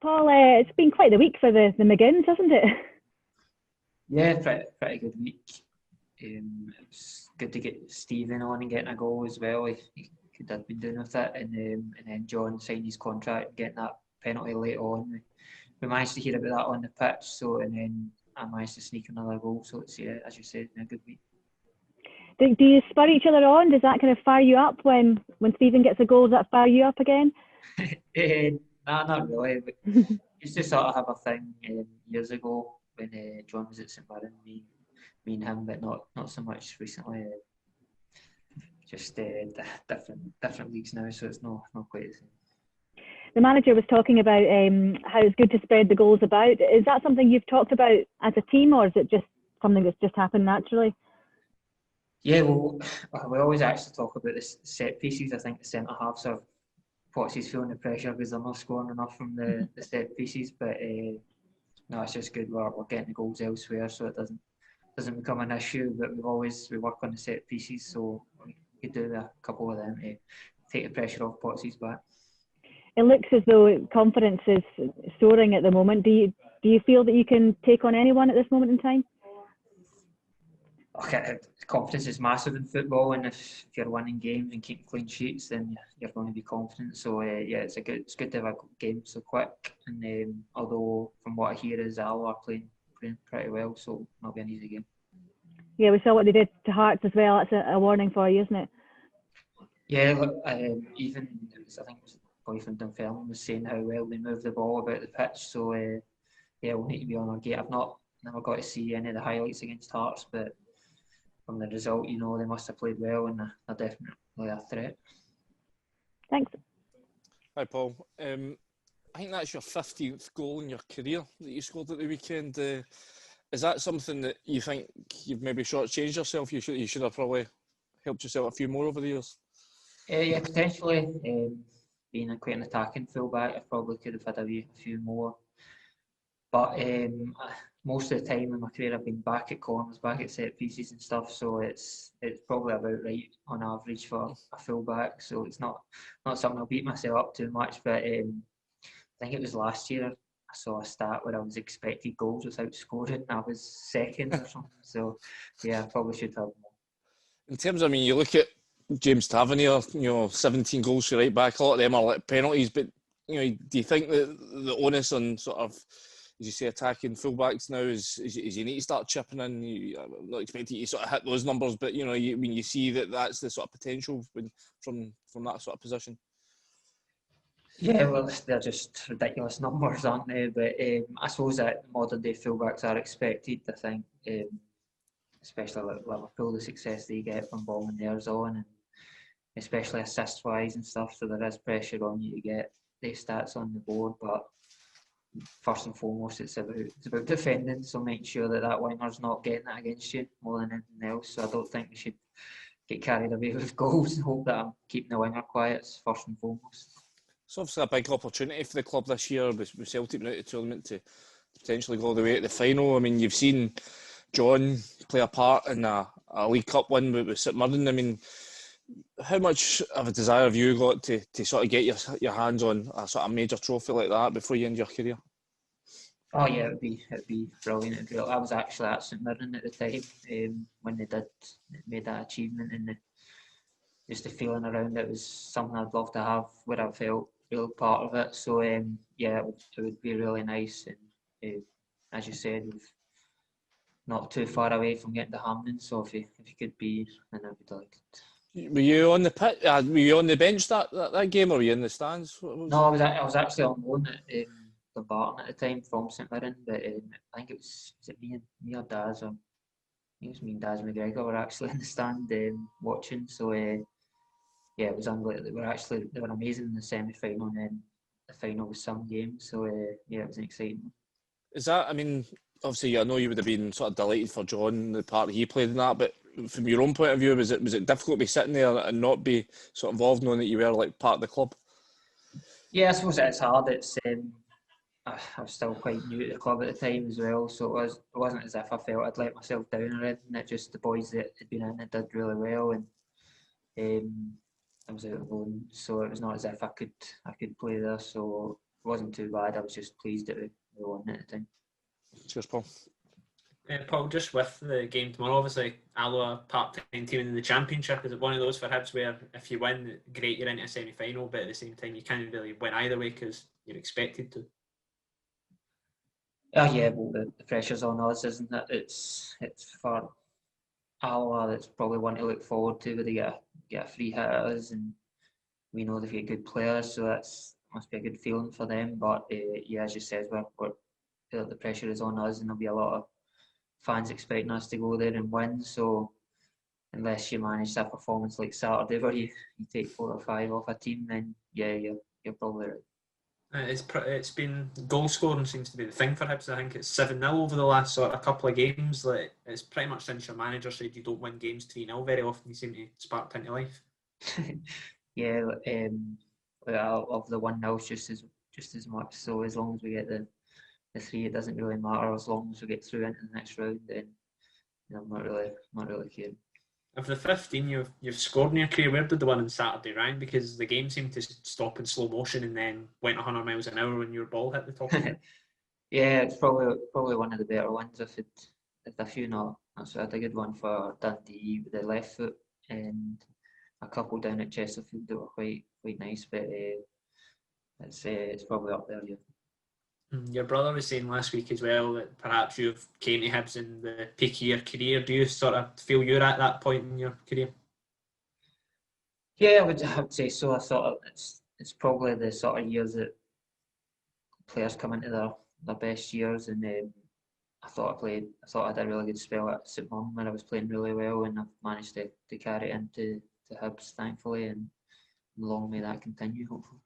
Paul, it's been quite the week for the McGinns, hasn't it? Yeah, pretty good week. It was good to get Stephen on and getting a goal as well. He could have been doing with it, and then John signed his contract and getting that penalty late on. We managed to hear about that on the pitch, so and then I managed to sneak another goal. So it's, yeah, as you said, a good week. Do you spur each other on? Does that kind of fire you up when Stephen gets a goal? Does that fire you up again? Nah, not really. But used to sort of have a thing years ago when John was at St Mirren, me and him, but not so much recently. Just different leagues now, so it's not quite the same. The manager was talking about how it's good to spread the goals about. Is that something you've talked about as a team, or is it just something that's just happened naturally? Yeah, well, we always actually talk about the set pieces. I think the centre halves are Potsy's feeling the pressure because they're not scoring enough from the set pieces. But no, it's just good. We're getting the goals elsewhere, so it doesn't become an issue. But we work on the set pieces, so we could do a couple of them to take the pressure off Potsy's back. It looks as though confidence is soaring at the moment. Do you feel that you can take on anyone at this moment in time? Okay, confidence is massive in football, and if you're winning games and keeping clean sheets, then you're going to be confident. So yeah, it's good to have a game so quick. And although from what I hear is Alloa are playing pretty well, so it'll be an easy game. Yeah, we saw what they did to Hearts as well. That's a warning for you, isn't it? Yeah, look, even I think it was boyfriend Dunfermline was saying how well they moved the ball about the pitch. So yeah, we'll need to be on our gate. I've never got to see any of the highlights against Hearts, but from the result, they must have played well, and they're definitely a threat. Thanks. Hi, Paul. I think that's your 50th goal in your career that you scored at the weekend. Is that something that you think you've maybe shortchanged yourself? You should have probably helped yourself a few more over the years. Yeah, potentially. Being quite an attacking fullback, I probably could have had a few more. But most of the time in my career, I've been back at corners, back at set pieces and stuff. So it's probably about right on average for a fullback. So it's not something I'll beat myself up too much. But I think it was last year I saw a stat where I was expected goals without scoring, and I was second or something. So yeah, I probably should have more. In terms of, you look at James Tavernier, 17 goals for right back. A lot of them are like penalties, but do you think that the onus on sort of, as you say, attacking fullbacks now is you need to start chipping in? I'm not expecting you to sort of hit those numbers, but when you see that's the sort of potential from that sort of position. Yeah, well, they're just ridiculous numbers, aren't they? But I suppose that modern day fullbacks are expected. I think, especially like Liverpool, the success they get from ball in their zone, and especially assist wise and stuff. So there is pressure on you to get these stats on the board, but first and foremost, it's about defending. So making sure that winger's not getting that against you more than anything else. So I don't think we should get carried away with goals and hope that I'm keeping the winger quiet. It's first and foremost. It's obviously a big opportunity for the club this year with Celtic out of the tournament to potentially go all the way to the final. You've seen John play a part in a League Cup win with St Mirren. How much of a desire have you got to sort of get your hands on a sort of major trophy like that before you end your career? Oh yeah, it'd be brilliant. I was actually at St Mirren at the time when they made that achievement, and just the feeling around it was something I'd love to have where I felt real part of it. So yeah, it would be really nice, and as you said, we've not too far away from getting to Hampden. So if you could be, then I'd be delighted. Were you on the pitch? Were you on the bench that game, or were you in the stands? No, I was actually on loan at Dumbarton at the time from St Mirren, but I think it was me or Daz, or I think it was me and Daz McGregor were actually in the stand watching. So yeah, it was unbelievable. They were amazing in the semi-final, and then the final was some games. So yeah, it was exciting. Is that? Obviously, I know you would have been sort of delighted for John, the part he played in that, but from your own point of view, was it difficult to be sitting there and not be sort of involved, knowing that you were like part of the club? Yeah, I suppose it's hard. It's I was still quite new to the club at the time as well, so it wasn't as if I felt I'd let myself down or anything. It's just the boys that had been in it did really well, and I was out of loan, so it was not as if I could play there. So wasn't too bad. I was just pleased that we won at the time. Cheers, Paul. Paul, just with the game tomorrow, obviously Alloa part-time team in the Championship, is it one of those for Hibs where if you win, great, you're into a semi-final, but at the same time you can't really win either way because you're expected to? Yeah, well, the pressure's on us, isn't it? It's for Alloa that's probably one to look forward to, where they get a free hit at us, and we know they've got good players, so that's must be a good feeling for them. But yeah, as you said, the pressure is on us, and there'll be a lot of fans expecting us to go there and win. So unless you manage that performance like Saturday, where you take 4 or 5 off a team, then yeah, you're probably right. It's been goal scoring seems to be the thing for Hibs. I think it's 7-0 over the last sort of couple of games. Like, it's pretty much since your manager said you don't win games 3-0 very often, you seem to spark into life. Yeah, well, of the 1-0 just as much. So as long as we get the 3, it doesn't really matter. As long as we get through into the next round, then I'm not really caring. Of the 15 you've scored in your career, where did the one on Saturday rank? Because the game seemed to stop in slow motion and then went 100 miles an hour when your ball hit the top of it. Yeah, it's probably one of the better ones. I've had a few not. So I had a good one for Dundee with the left foot, and a couple down at Chesterfield that were quite nice. But it's probably up there. Yeah. Your brother was saying last week as well that perhaps you've came to Hibs in the peak of your career. Do you sort of feel you're at that point in your career? Yeah, I would say so. I thought it's probably the sort of years that players come into their best years, and I thought I had a really good spell at St Mirren where I was playing really well, and I've managed to carry it into Hibs, thankfully, and long may that continue, hopefully.